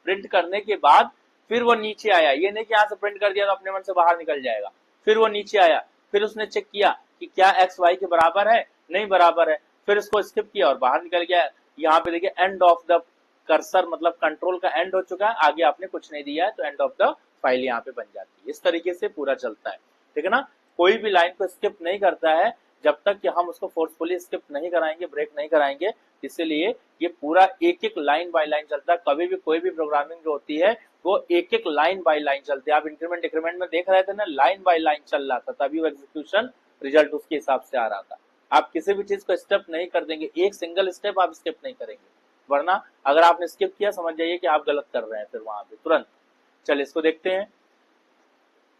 प्रिंट करने के बाद फिर वो नीचे आया, ये नहीं कि यहाँ से प्रिंट कर दिया तो अपने मन से बाहर निकल जाएगा। फिर वो नीचे आया, फिर उसने चेक किया कि क्या एक्स वाई के बराबर है, नहीं बराबर है, फिर उसको स्किप किया और बाहर निकल गया। यहाँ पे देखिए एंड ऑफ द कर्सर, मतलब कंट्रोल का एंड हो चुका है, आगे आपने कुछ नहीं दिया है, तो एंड ऑफ द फाइल यहाँ पे बन जाती है। इस तरीके से पूरा चलता है, ठीक है ना। कोई भी लाइन को स्किप नहीं करता है जब तक कि हम उसको फोर्सफुली स्किप नहीं कराएंगे, ब्रेक नहीं कराएंगे। इसीलिए ये पूरा एक एक लाइन बाय लाइन चलता है। कभी भी कोई भी प्रोग्रामिंग जो होती है वो एक एक लाइन बाय लाइन चलती है। आप इंक्रीमेंट डिक्रीमेंट में देख रहे थे ना, लाइन बाय लाइन चल रहा था, तभी वो एग्जीक्यूशन रिजल्ट उसके हिसाब से आ रहा था। आप किसी भी चीज को स्टेप नहीं कर देंगे, एक सिंगल स्टेप आप स्किप नहीं करेंगे, वरना अगर आपने स्किप किया समझ जाइए कि आप गलत कर रहे हैं फिर वहां पे तुरंत। चलिए इसको देखते हैं।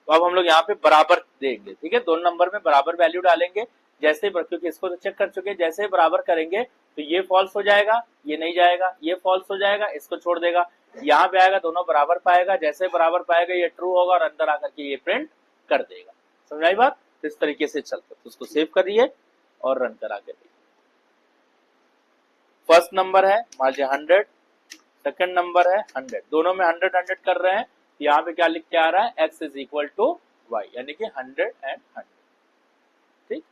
तो अब हम लोग यहाँ पे बराबर देंगे, ठीक है, दोनों नंबर में बराबर वैल्यू डालेंगे। जैसे क्योंकि इसको तो चेक कर चुके हैं, जैसे बराबर करेंगे तो ये फॉल्स हो जाएगा, ये नहीं जाएगा, ये फॉल्स हो जाएगा, इसको छोड़ देगा, यहाँ पे आएगा दोनों बराबर पाएगा, जैसे बराबर पाएगा ये ट्रू होगा और अंदर आकर के ये प्रिंट कर देगा। समझाई बात? तो इस तरीके से चलता है। तो उसको सेव करिए और रन करा के देखिए। फर्स्ट नंबर है मान लीजिए 100, सेकंड नंबर है 100, दोनों में 100 100 कर रहे हैं। यहाँ पे क्या लिख के आ रहा है, x is equal to y, यानी कि 100 एंड 100। ठीक,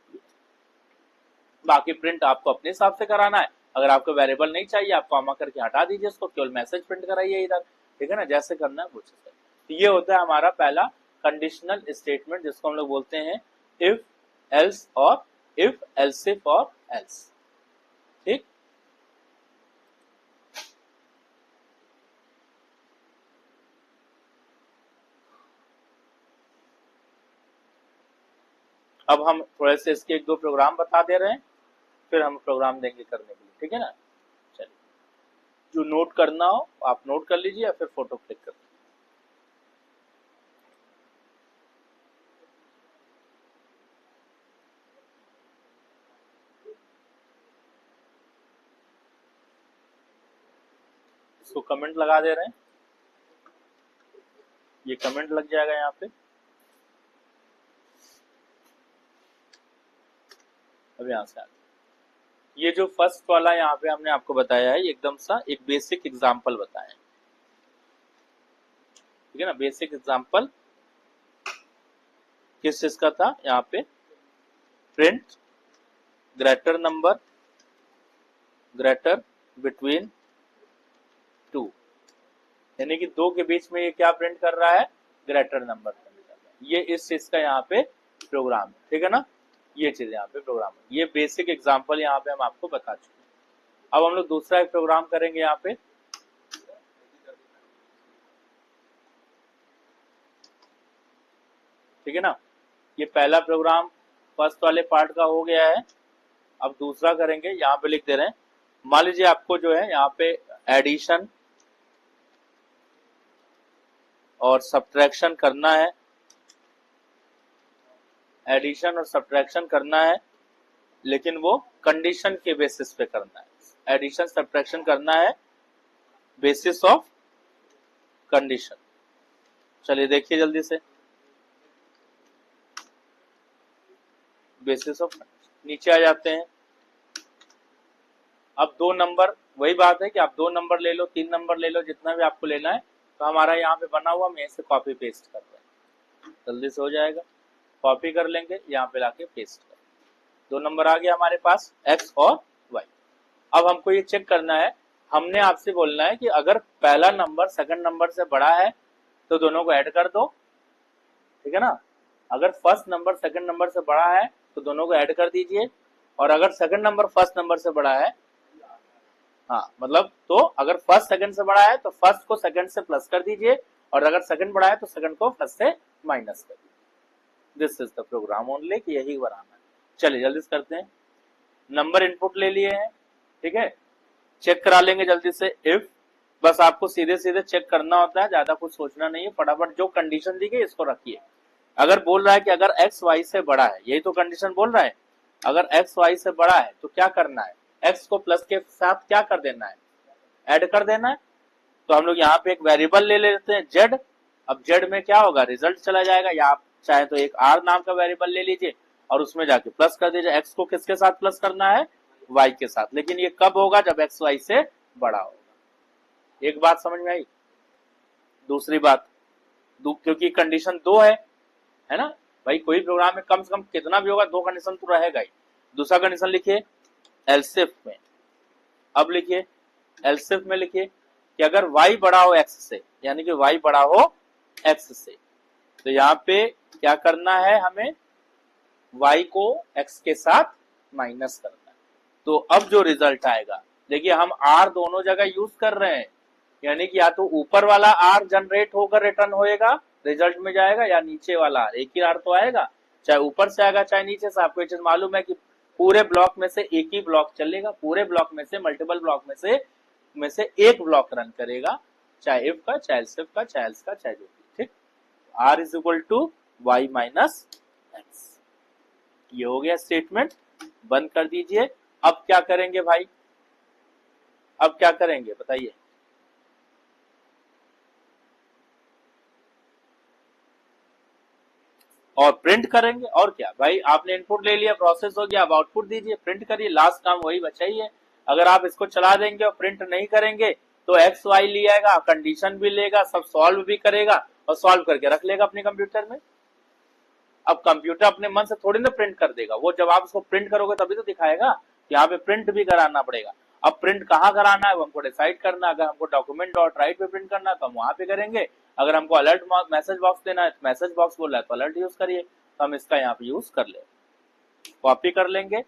बाकी प्रिंट आपको अपने हिसाब से कराना है। अगर आपको वेरिएबल नहीं चाहिए, आप कॉमा करके हटा दीजिए उसको, केवल मैसेज प्रिंट कराइए इधर। ठीक है ना, जैसे करना है वो चीज। तो ये होता है हमारा पहला कंडीशनल स्टेटमेंट, जिसको हम लोग बोलते हैं इफ एल्स और इफ एल्सिफ और एल्स। ठीक, अब हम थोड़े से इसके एक दो प्रोग्राम बता दे रहे हैं, फिर हम प्रोग्राम देंगे करने के लिए। ठीक है ना, चलिए जो नोट करना हो आप नोट कर लीजिए या फिर फोटो क्लिक कर लीजिए। इसको कमेंट लगा दे रहे हैं, ये कमेंट लग जाएगा यहाँ पे। अब यहाँ से ये जो फर्स्ट वाला यहाँ पे हमने आपको बताया है, एकदम सा एक बेसिक एग्जांपल बताया है। ठीक है ना, बेसिक एग्जांपल किस चीज का था, यहाँ पे print greater number greater between 2, यानी कि 2 के बीच में ये क्या प्रिंट कर रहा है, ग्रेटर नंबर प्रिंट कर रहा है। ये इस चीज का यहाँ पे प्रोग्राम है। ठीक है ना, ये चीज यहाँ पे प्रोग्राम है। ये बेसिक एग्जांपल यहाँ पे हम आपको बता चुके हैं। अब हम लोग दूसरा एक प्रोग्राम करेंगे यहाँ पे। ठीक है ना, ये पहला प्रोग्राम फर्स्ट वाले पार्ट का हो गया है। अब दूसरा करेंगे, यहाँ पे लिख दे रहे हैं, मान लीजिए आपको जो है यहाँ पे एडिशन और सब्ट्रैक्शन करना है, एडिशन और सब्ट्रैक्शन करना है, लेकिन वो कंडीशन के बेसिस पे करना है। एडिशन सब्ट्रैक्शन करना है बेसिस ऑफ कंडीशन। चलिए देखिए जल्दी से, बेसिस ऑफ नीचे आ जाते हैं। अब 2 नंबर, वही बात है कि आप 2 नंबर ले लो, 3 नंबर ले लो, जितना भी आपको लेना है। तो हमारा यहाँ पे बना हुआ, मैं इसे कॉपी पेस्ट कर रहा हूँ, जल्दी से हो जाएगा। कॉपी कर लेंगे, यहाँ पे लाके पेस्ट कर, 2 नंबर आ गया हमारे पास, एक्स और वाई। अब हमको ये चेक करना है, हमने आपसे बोलना है कि अगर पहला नंबर सेकंड नंबर से बड़ा है तो दोनों को ऐड कर दो। ठीक है ना, अगर फर्स्ट नंबर सेकंड नंबर से बड़ा है तो दोनों को ऐड कर दीजिए, और अगर सेकंड नंबर फर्स्ट नंबर से बड़ा है, हाँ मतलब, तो अगर फर्स्ट सेकंड से बड़ा है तो फर्स्ट को सेकंड से प्लस कर दीजिए, और अगर सेकंड बड़ा है तो सेकंड को फर्स्ट से माइनस कर दीजिए। This is the program only, कि यही बनाना है। चलिए जल्दी से करते हैं। नंबर इनपुट ले लिए हैं, ठीक है, चेक करा लेंगे जल्दी से। इफ, बस आपको सीधे सीधे चेक करना होता है, ज्यादा कुछ सोचना नहीं है, फटाफट जो कंडीशन दी गई इसको रखिए। अगर बोल रहा है कि अगर एक्स वाई से बड़ा है, यही तो कंडीशन बोल रहा है, अगर एक्स वाई से बड़ा है तो क्या करना है, एक्स को प्लस के साथ क्या कर देना है, ऐड कर देना है। तो हम लोग यहाँ पे एक वेरिएबल ले लेते हैं जेड। अब जेड में क्या होगा, रिजल्ट चला जाएगा, या आप चाहे तो एक आर नाम का वेरिएबल ले लीजिए और उसमें जाके प्लस कर दीजिए। एक्स को किसके साथ प्लस करना है, वाई के साथ, लेकिन ये कब होगा, जब एक्स वाई से बड़ा होगा। एक बात समझ में आई। दूसरी बात, क्योंकि कंडीशन 2 है ना भाई, कोई प्रोग्राम में कम से कम कितना भी होगा 2 कंडीशन तो रहेगा ही। दूसरा कंडीशन लिखिए एल्सिफ में। अब लिखिए एल्सिफ में, लिखिए कि अगर y बड़ा हो x से, यानी कि y बड़ा हो x से, तो यहाँ पे क्या करना है, हमें y को x के साथ माइनस करना है। तो अब जो रिजल्ट आएगा, देखिए हम r दोनों जगह यूज कर रहे हैं, यानी कि या तो ऊपर वाला r जनरेट होकर रिटर्न होएगा, रिजल्ट में जाएगा, या नीचे वाला एक ही r तो आएगा, चाहे ऊपर से आएगा चाहे नीचे से। आपको ये चीज मालूम है कि पूरे ब्लॉक में से एक ही ब्लॉक चलेगा, पूरे ब्लॉक में से, मल्टीपल ब्लॉक में से एक ब्लॉक रन करेगा, चाहे इफ का, चाहे एल्स का, चाहे एल्स का, चाहे जो भी। ठीक, r is equal to y minus x. ये हो गया स्टेटमेंट, बंद कर दीजिए। अब क्या करेंगे भाई, अब क्या करेंगे बताइए। और प्रिंट करेंगे, और क्या भाई, आपने इनपुट ले लिया, प्रोसेस हो गया, अब आउटपुट दीजिए, प्रिंट करिए, लास्ट काम वही बचा ही है। अगर आप इसको चला देंगे और प्रिंट नहीं करेंगे तो एक्स वाई ले आएगा, कंडीशन भी लेगा, सब सॉल्व भी करेगा और सॉल्व करके रख लेगा अपने कंप्यूटर में। अब कंप्यूटर अपने मन से थोड़ी ना प्रिंट कर देगा, वो जब आप उसको प्रिंट करोगे तभी तो दिखाएगा। यहाँ पे प्रिंट भी कराना पड़ेगा। अब प्रिंट कहाँ कराना है वो हमको डिसाइड करना। अगर हमको डॉक्यूमेंट डॉट राइट पे प्रिंट करना है तो हम वहां पे करेंगे। अगर हमको अलर्ट मैसेज बॉक्स देना है तो मैसेज बॉक्स बोल रहा है तो अलर्ट यूज करिए, तो हम इसका यहाँ पे यूज कर ले, कॉपी कर लेंगे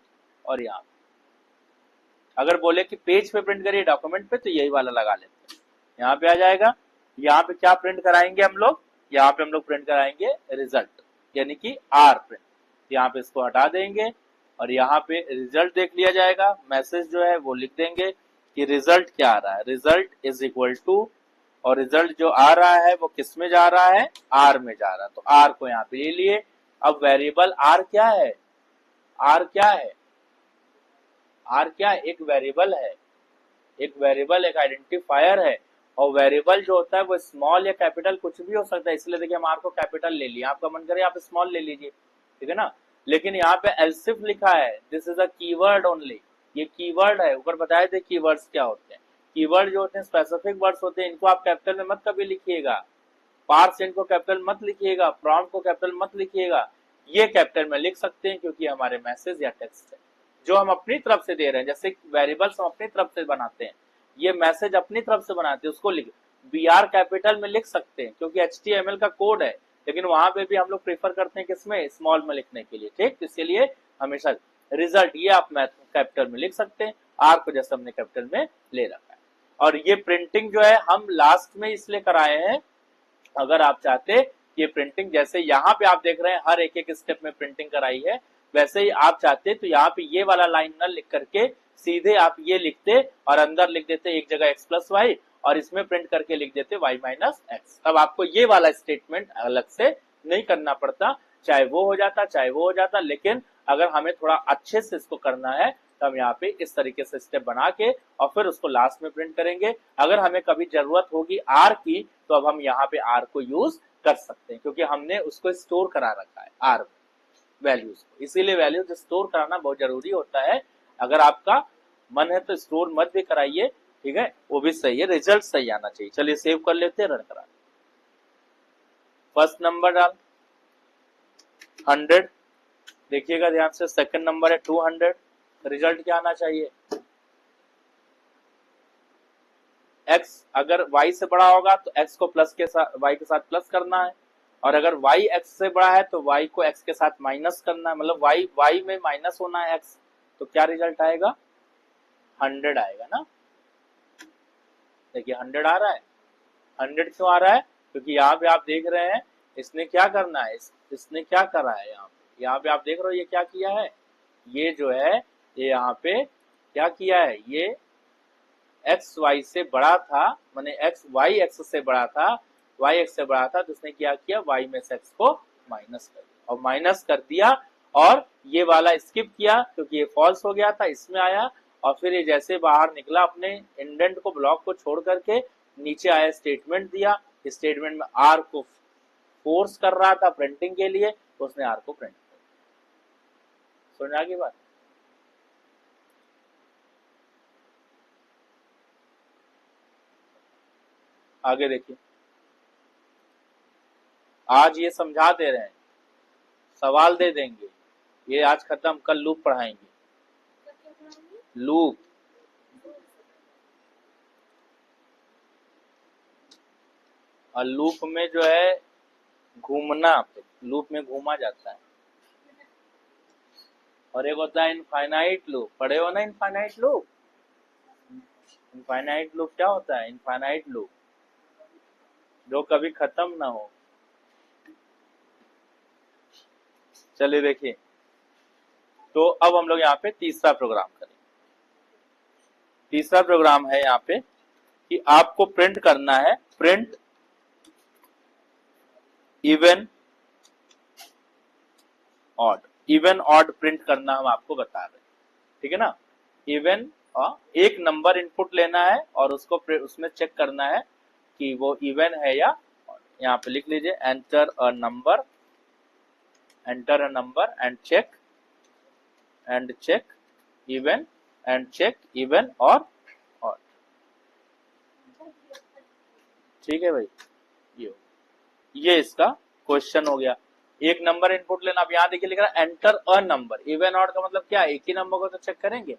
और यहाँ अगर बोले कि पेज पे प्रिंट करिए डॉक्यूमेंट पे तो यही वाला लगा लेते हैं, यहाँ पे आ जाएगा। यहाँ पे क्या प्रिंट कराएंगे हम लोग, यहाँ पे हम लोग प्रिंट कराएंगे रिजल्ट, यानी कि आर प्रिंट। यहाँ पे इसको हटा देंगे और यहाँ पे रिजल्ट देख लिया जाएगा। मैसेज जो है वो लिख देंगे कि रिजल्ट क्या आ रहा है, रिजल्ट इज इक्वल टू, और रिजल्ट जो आ रहा है वो किस में जा रहा है, आर में जा रहा है, तो आर को यहाँ पे ले लिए। अब वेरिएबल आर क्या है, आर क्या है, आर क्या है, एक वेरिएबल है, एक वेरिएबल एक आइडेंटिफायर है। और वेरिएबल जो होता है वो स्मॉल या कैपिटल कुछ भी हो सकता है, इसलिए देखिए हम आर को कैपिटल ले लिया, आपका मन करे आप स्मॉल ले लीजिए, ठीक है ना। लेकिन यहाँ पे एल्सिफ लिखा है, this is a keyword only, ये कीवर्ड है। ऊपर बताए थे कीवर्ड्स क्या होते हैं। कीवर्ड जो होते हैं स्पेसिफिक वर्ड्स होते हैं, इनको आप कैपिटल में मत कभी लिखिएगा। पार्सेंट को कैपिटल मत लिखिएगा, प्रॉम्प्ट को कैपिटल मत लिखिएगा। ये कैपिटल में लिख सकते हैं क्योंकि हमारे मैसेज या टेक्स्ट है जो हम अपनी तरफ से दे रहे हैं। जैसे वेरिएबल्स हम अपनी तरफ से बनाते हैं, ये मैसेज अपनी तरफ से बनाते हैं, उसको लिख बी आर कैपिटल में लिख सकते हैं क्योंकि HTML का कोड है, लेकिन वहां पे भी हम लोग प्रेफर करते हैं किसमें, स्मॉल में लिखने के लिए, ठीक। इसके लिए हमेशा रिजल्ट ये आप कैपिटल में लिख सकते हैं, आर को जैसे हमने कैपिटल में ले रखा है। और ये प्रिंटिंग जो है हम लास्ट में इसलिए कराए हैं, अगर आप चाहते ये प्रिंटिंग जैसे यहाँ पे आप देख रहे हैं हर एक स्टेप में प्रिंटिंग कराई है, वैसे ही आप चाहते तो यहाँ पे ये वाला लाइन न लिख करके सीधे आप ये लिखते और अंदर लिख देते एक जगह x प्लस वाई और इसमें प्रिंट करके लिख देते y माइनस एक्स। अब आपको ये वाला स्टेटमेंट अलग से नहीं करना पड़ता, चाहे वो हो जाता चाहे वो हो जाता। लेकिन अगर हमें थोड़ा अच्छे से इसको करना है तो हम यहाँ पे इस तरीके से स्टेप बना के और फिर उसको लास्ट में प्रिंट करेंगे। अगर हमें कभी जरूरत होगी आर की तो अब हम यहाँ पे आर को यूज कर सकते हैं क्योंकि हमने उसको स्टोर करा रखा है आर वैल्यूज को, इसीलिए वैल्यूज स्टोर कराना बहुत जरूरी होता है। अगर आपका मन है तो स्टोर मत भी कराइए, ठीक है, वो भी सही है, रिजल्ट सही आना चाहिए। चलिए सेव कर लेते हैं, रन करा। फर्स्ट नंबर डाल 100, देखिएगा ध्यान से, सेकंड नंबर है 200, रिजल्ट क्या आना चाहिए, x अगर y से बड़ा होगा तो x को प्लस के साथ y के साथ प्लस करना है, और अगर y x से बड़ा है तो y को x के साथ माइनस करना है, मतलब y में माइनस होना है x, तो क्या रिजल्ट आएगा, 100 आएगा ना। देखिए 100 आ रहा है। 100 क्यों आ रहा है, क्योंकि यहाँ पे आप देख रहे हैं इसने क्या करना है, इसने क्या करा है, यहाँ पे आप देख रहे हो ये क्या किया है, ये जो है ये यहाँ पे क्या किया है, ये एक्स वाई से बड़ा था, माने एक्स वाई एक्स से बड़ा था, वाई एक्स से बड़ा था, तो उसने क्या किया, वाई में से एक्स को माइनस कर दिया, और माइनस कर दिया और ये वाला स्किप किया क्योंकि ये फॉल्स हो गया था, इसमें आया और फिर ये जैसे बाहर निकला अपने इंडेंट को ब्लॉक को छोड़ करके नीचे आया, स्टेटमेंट दिया, स्टेटमेंट में आर को फोर्स कर रहा था प्रिंटिंग के लिए, तो उसने आर को प्रिंट कर दिया। समझ आ गई बात। आगे देखिए, आज ये समझा दे रहे हैं, सवाल दे देंगे, ये आज खत्म, कल लूप पढ़ाएंगे, लूप। और लूप में जो है घूमना, लूप में घूमा जाता है, और एक होता है इनफाइनाइट लूप, पढ़े हो ना इनफाइनाइट लूप। इनफाइनाइट लूप क्या होता है, इनफाइनाइट लूप जो कभी खत्म ना हो। चलिए देखिए, तो अब हम लोग यहाँ पे तीसरा प्रोग्राम करेंगे। तीसरा प्रोग्राम है यहाँ पे कि आपको प्रिंट करना है, print even odd. Even odd print करना हम आपको बता रहे हैं, ठीक है ना। इवन एक नंबर इनपुट लेना है और उसको उसमें चेक करना है कि वो इवन है या odd। यहाँ पे लिख लीजिए enter a number and check even or odd. ठीक है भाई, ये इसका क्वेश्चन हो गया। एक नंबर इनपुट लेना। अब यहाँ देखिए लिख रहा है enter a number. Even odd का मतलब क्या है, एक ही नंबर को तो चेक करेंगे,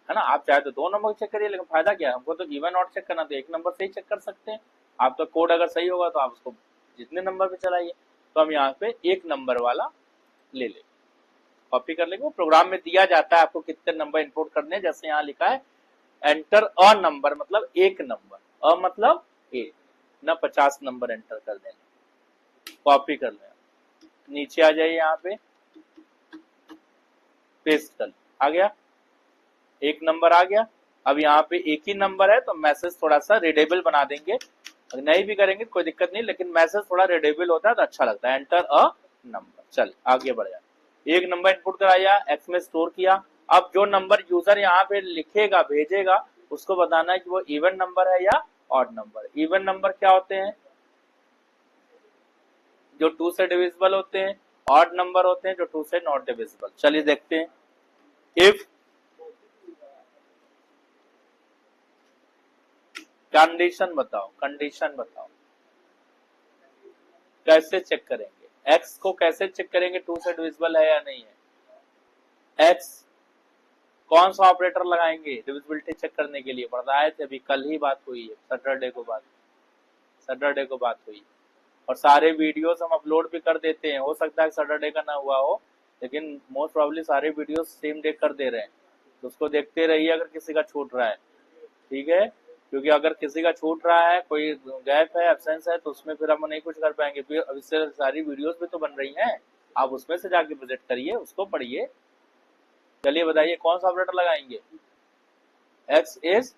है ना। आप चाहे तो दो नंबर चेक करिए, लेकिन फायदा क्या है, हमको तो इवन ऑड चेक करना, तो एक नंबर से ही चेक कर सकते हैं। आपका कोड अगर सही होगा तो आप उसको जितने नंबर पे चलाइए। तो हम यहाँ पे एक नंबर वाला ले लें, कॉपी कर लेंगे। वो प्रोग्राम में दिया जाता है आपको कितने नंबर इनपुट करने हैं। जैसे यहाँ लिखा है एंटर अ नंबर, मतलब एक नंबर, अ मतलब एक, ना 50 नंबर एंटर कर देना। कॉपी कर लें, नीचे आ जाइए, यहाँ पे पेस्ट कर, आ गया, एक नंबर आ गया। अब यहाँ पे एक ही नंबर है तो मैसेज थोड़ा सा रीडेबल बना देंगे, नहीं भी करेंगे कोई दिक्कत नहीं, लेकिन मैसेज थोड़ा रीडेबल होता है तो अच्छा लगता है। एंटर अ नंबर, चल आगे बढ़ जाए। एक नंबर इनपुट कराया, एक्स में स्टोर किया। अब जो नंबर यूजर यहाँ पे लिखेगा भेजेगा, उसको बताना है कि वो इवन नंबर है या ऑड नंबर। इवन नंबर क्या होते हैं, जो 2 से डिविजिबल होते हैं। ऑड नंबर होते हैं जो 2 से नॉट डिविजिबल। चलिए देखते हैं। इफ कंडीशन बताओ, कैसे चेक करेंगे, एक्स को कैसे चेक करेंगे 2 से डिविजिबल है या नहीं है। एक्स कौन सा ऑपरेटर लगाएंगे डिविजिबिलिटी चेक करने के लिए, बताए थे अभी, कल ही बात हुई है, सैटरडे को बात हुई। और सारे वीडियोस हम अपलोड भी कर देते हैं। हो सकता है सैटरडे का ना हुआ हो, लेकिन मोस्ट प्रोबेबली सारे वीडियोस सेम डे कर दे रहे हैं, तो उसको देखते रहिए अगर किसी का छूट रहा है, ठीक है। क्योंकि अगर किसी का छूट रहा है, कोई गैप है, एब्सेंस है, तो उसमें फिर हम नहीं कुछ कर पाएंगे। फिर अब इससे सारी वीडियोस भी तो बन रही हैं, आप उसमें से जाके विजिट करिए, उसको पढ़िए। चलिए बताइए कौन सा ऑपरेटर लगाएंगे। एक्स इज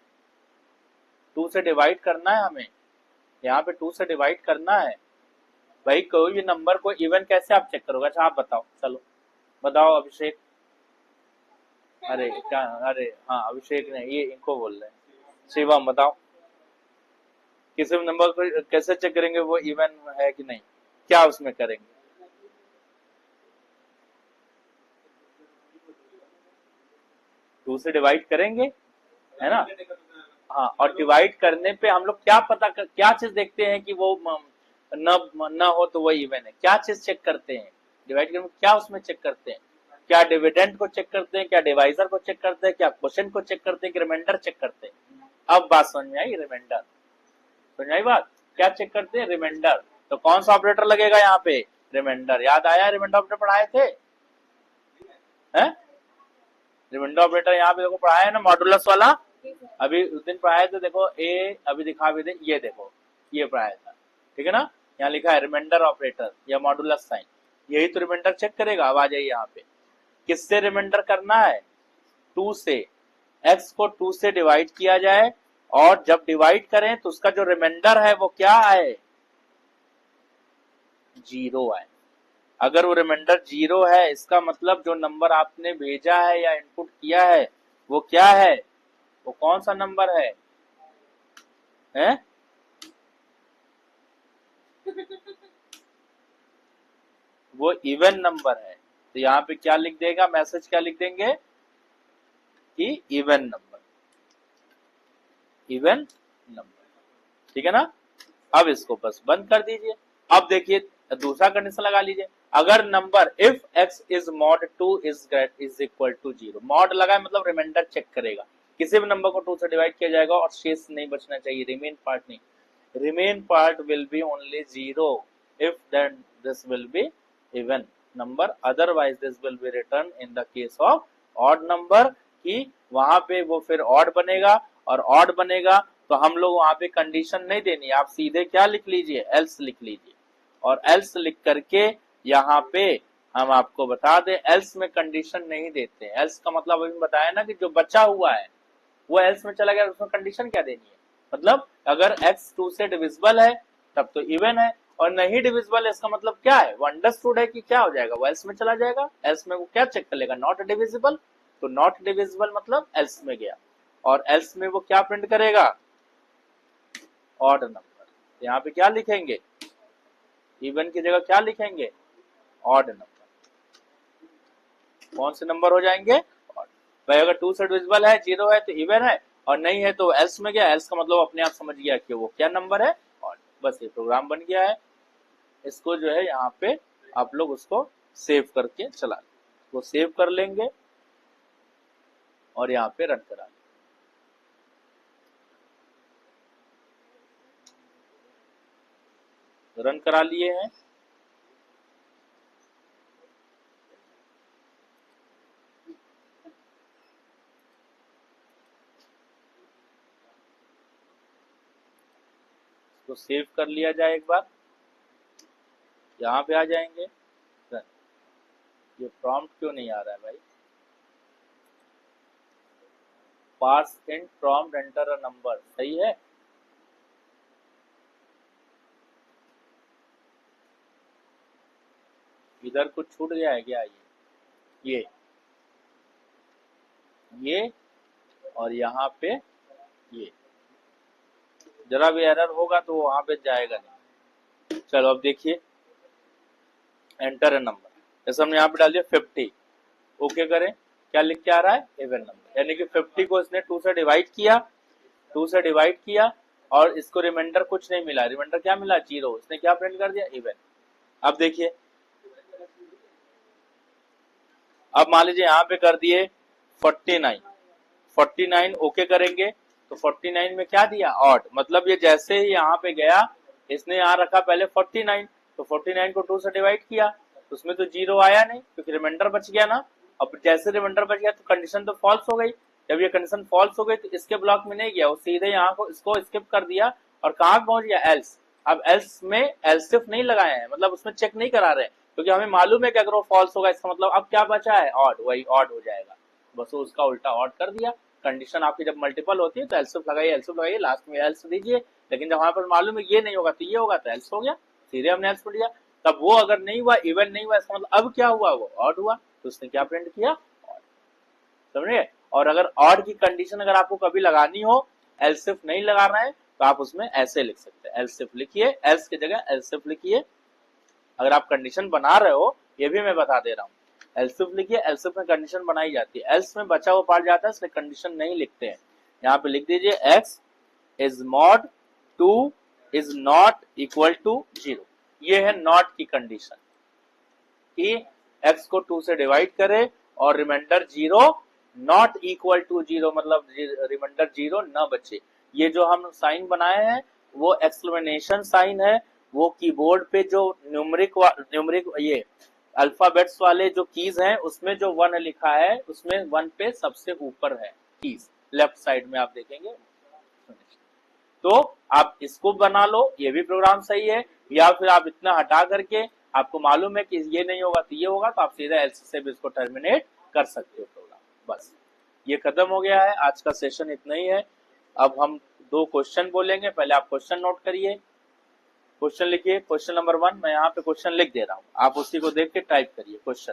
2 से डिवाइड करना है हमें, यहाँ पे 2 से डिवाइड करना है भाई। कोई भी नंबर को इवन कैसे आप चेक करोगे, अच्छा आप बताओ, चलो बताओ अभिषेक। अरे क्या, अरे हाँ अभिषेक ने, ये इनको बोल रहे हैं। शिवम बताओ, किसी भी नंबर को कैसे चेक करेंगे वो इवन है कि नहीं, क्या उसमें करेंगे। 2 से डिवाइड करेंगे, है ना। हाँ, और डिवाइड करने पे हम लोग क्या चीज देखते हैं कि वो न हो तो वो इवन है। क्या चीज चेक करते हैं डिवाइड करने में, क्या उसमें चेक करते हैं, क्या डिविडेंड को चेक करते हैं, क्या डिवाइजर को चेक करते हैं, क्या क्वेश्चन को चेक करते हैं, कि रिमाइंडर चेक करते हैं। अब बात समझ में आई, रिमाइंडर समझ में आई बात, क्या चेक करते हैं, रिमाइंडर। तो कौन सा ऑपरेटर लगेगा यहाँ पे, रिमाइंडर। याद आया, रिमाइंडर ऑपरेटर पढ़ाए थे, हैं? रिमाइंडर ऑपरेटर यहाँ पे देखो पढ़ाया है ना, मॉडुलस वाला, अभी उस दिन पढ़ाए थे, देखो ए अभी दिखा भी दे, ये देखो ये पढ़ाया था, ठीक है ना। यहाँ लिखा है रिमाइंडर ऑपरेटर या मॉडुलस साइन, यही तो रिमाइंडर चेक करेगा। अब आ जाइए यहाँ पे, किससे रिमाइंडर करना है, 2 से। एक्स को 2 से डिवाइड किया जाए, और जब डिवाइड करें तो उसका जो रिमाइंडर है वो क्या आए, 0 आए। अगर वो रिमाइंडर 0 है, इसका मतलब जो नंबर आपने भेजा है या इनपुट किया है वो क्या है, वो कौन सा नंबर है, हैं? वो इवन नंबर है। तो यहाँ पे क्या लिख देगा, मैसेज क्या लिख देंगे कि इवन नंबर, ठीक है ना। अब इसको बस बंद कर दीजिए। अब देखिए दूसरा कंडीशन लगा लीजिए, अगर number if x is mod 2 is equal to 0, mod लगा मतलब रिमाइंडर चेक करेगा, किसी भी नंबर को 2 से डिवाइड किया जाएगा और शेष नहीं बचना चाहिए, रिमेन पार्ट नहीं, remain part will be only 0 if then this will be even number, otherwise this will be written in the case of odd number, कि वहां पे वो फिर odd बनेगा, और odd बनेगा तो हम लोग वहां पे कंडीशन नहीं देनी, आप सीधे क्या लिख लीजिए, else लिख लीजिए। और else लिख करके यहाँ पे हम आपको बता दें, else में कंडीशन नहीं देते। else का मतलब अभी बताया ना कि जो बचा हुआ है वो else में चला गया, उसमें कंडीशन क्या देनी है, मतलब अगर x 2 से डिविजिबल है तब तो इवन है, और नहीं डिविजिबल है, इसका मतलब क्या है, वो अंडरस्टूड है कि क्या हो जाएगा, वो एल्स में चला जाएगा। एल्स में वो क्या चेक कर लेगा, नॉट डिविजिबल, तो नॉट डिविजिबल मतलब एल्स में गया, और एल्स में वो क्या प्रिंट करेगा, ऑड नंबर। यहाँ पे क्या लिखेंगे, इवन की जगह क्या लिखेंगे, ऑड नंबर। कौन से नंबर हो जाएंगे, ऑड। भाई अगर 2 से डिविजिबल है, 0 है तो इवन है, और नहीं है तो एल्स में गया। एल्स का मतलब अपने आप समझ गया कि वो क्या नंबर है, ऑड। बस ये प्रोग्राम बन गया है। इसको जो है यहाँ पे आप लोग उसको सेव करके चला, वो सेव कर लेंगे और यहाँ पे रन करा लेंगे। रन करा लिए हैं। तो सेव कर लिया जाए एक बार, यहाँ पे आ जाएंगे। ये प्रॉम्प्ट क्यों नहीं आ रहा है भाई, parse in prompt enter a number, सही है। इधर कुछ छूट गया है क्या, ये और यहाँ पे ये, जरा भी एरर होगा तो वहां पे जाएगा नहीं। चलो अब देखिए, एंटर अ नंबर, जैसे हमने यहाँ पे डाल दिया 50, ओके करें, क्या लिख के आ रहा है, इवन नंबर, यानी कि 50 को इसने 2 से डिवाइड किया, 2 से डिवाइड किया, और इसको रिमाइंडर कुछ नहीं मिला, रिमाइंडर क्या मिला, 0, इसने क्या प्रिंट कर दिया, इवन। अब देखिए, अब मान लीजिए यहाँ पे कर दिए 49, 49 ओके करेंगे तो 49 में क्या दिया, ऑड, मतलब ये जैसे ही यहाँ पे गया, इसने यहाँ रखा पहले 49, तो 49 को 2 से डिवाइड किया, तो उसमें तो 0 आया नहीं क्योंकि रिमाइंडर बच गया ना। अब जैसे रिमाइंडर बच गया तो कंडीशन तो फॉल्स हो गई, जब ये कंडीशन फॉल्स हो गई तो इसके ब्लॉक में नहीं गया, वो सीधे यहाँ को इसको स्किप कर दिया और कहाँ पहुंच गया, एल्स। अब एल्स में एल्सिफ नहीं लगाए हैं, मतलब उसमें चेक नहीं करा रहे, क्योंकि हमें मालूम है कि अगर वो फॉल्स होगा इसका मतलब अब क्या बचा है, ऑड, वही ऑड हो जाएगा, बस वो उसका उल्टा ऑड कर दिया। कंडीशन आपकी जब मल्टीपल होती है तो एल्सिफ लगाइए, लास्ट में एल्स दीजिए, लेकिन जब हमारे पास मालूम है ये नहीं होगा तो ये होगा, तो एल्स हो गया, सीधे हमने एल्स पढ़ दिया। तब वो अगर नहीं हुआ, इवन नहीं हुआ, इसका मतलब अब क्या हुआ, वो ऑड हुआ, तो उसने क्या प्रिंट किया, ऑड, समझे। और अगर ऑड की कंडीशन अगर आपको कभी लगानी हो, एल्सिफ नहीं लगाना है, तो आप उसमें ऐसे लिख सकते हैं, एल्सिफ लिखिए, एल्स की जगह एल्सिफ लिखिए। अगर आप कंडीशन बना रहे हो, ये भी मैं बता दे रहा हूँ, एल्सिफ लिखिए, एल्सिफ में कंडीशन बनाई जाती है, एल्स में बचा हुआ पार्ट जाता है, इसलिए कंडीशन नहीं लिखते हैं। यहाँ पे लिख दीजिए x is mod 2 is not equal to 0, ये है नॉट की कंडीशन, कि x को 2 से डिवाइड करे और रिमाइंडर 0 नॉट इक्वल टू 0, मतलब रिमाइंडर 0 न बचे। ये जो हम साइन बनाए हैं वो एक्सक्लेमेशन साइन है, वो कीबोर्ड पे जो न्यूमरिक ये अल्फाबेट्स वाले जो कीज हैं उसमें जो 1 लिखा है, उसमें 1 पे सबसे ऊपर है कीज, लेफ्ट साइड में आप देखेंगे। तो आप इसको बना लो, ये भी प्रोग्राम सही है, या फिर आप इतना हटा करके, आपको मालूम है कि ये नहीं होगा तो ये होगा, तो आप सीधा एल्स से भी इसको टर्मिनेट कर सकते हो प्रोग्राम। बस ये खत्म हो गया है, आज का सेशन इतना ही है। अब हम 2 क्वेश्चन बोलेंगे, पहले आप क्वेश्चन नोट करिए, क्वेश्चन लिखिए, क्वेश्चन नंबर 1, मैं यहाँ पे क्वेश्चन लिख दे रहा हूँ, आप उसी को देख के टाइप करिए क्वेश्चन,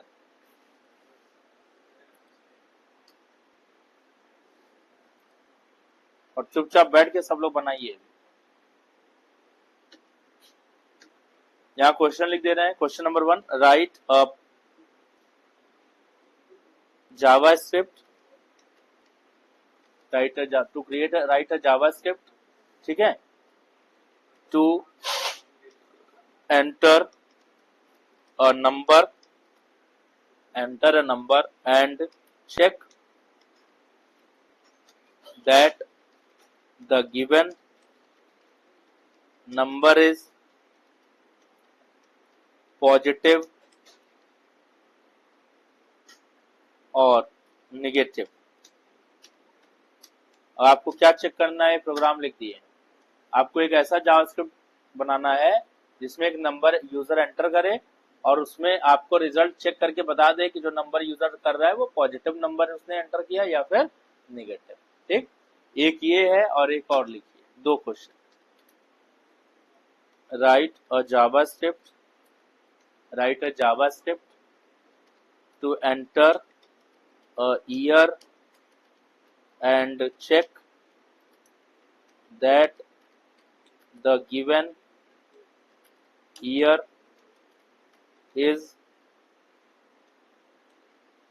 और चुपचाप बैठ के सब लोग बनाइए। यहाँ क्वेश्चन लिख दे रहे हैं, question number 1, write a JavaScript, to create write a JavaScript, ठीक है, to enter a number and check that the given number is positive और नेगेटिव। और आपको क्या चेक करना है, प्रोग्राम लिख दिए, आपको एक ऐसा जावास्क्रिप्ट बनाना है जिसमें एक नंबर यूजर एंटर करे और उसमें आपको रिजल्ट चेक करके बता दे कि जो नंबर यूजर कर रहा है वो पॉजिटिव नंबर उसने एंटर किया या फिर नेगेटिव, ठीक। एक ये है और एक और लिखिए, 2 question. write a JavaScript to enter a year and check that the given year is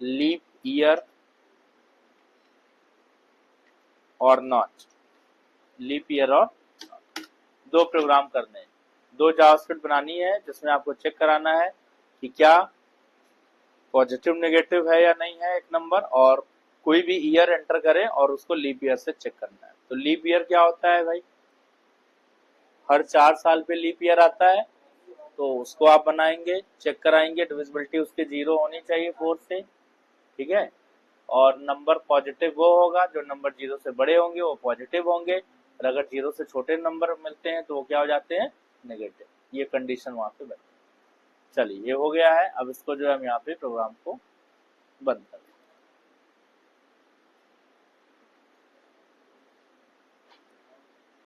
leap year or not. Leap year और दो प्रोग्राम करने हैं, दो जावास्क्रिप्ट बनानी है जिसमें आपको चेक कराना है कि क्या पॉजिटिव नेगेटिव है या नहीं है एक नंबर, और कोई भी ईयर एंटर करें और उसको लीप ईयर से चेक करना है। तो लीप ईयर क्या होता है भाई, हर 4 साल पे लीप ईयर आता है, तो उसको आप बनाएंगे, चेक कराएंगे, डिविजिबिलिटी उसके 0 होनी चाहिए 4 से, ठीक है। और नंबर पॉजिटिव वो होगा जो नंबर 0 से बड़े होंगे वो पॉजिटिव होंगे, और अगर 0 से छोटे नंबर मिलते हैं तो वो क्या हो जाते हैं, नेगेटिव। ये कंडीशन वहां पे बैठे। चलिए ये हो गया है, अब इसको जो है हम यहाँ पे प्रोग्राम को बंद कर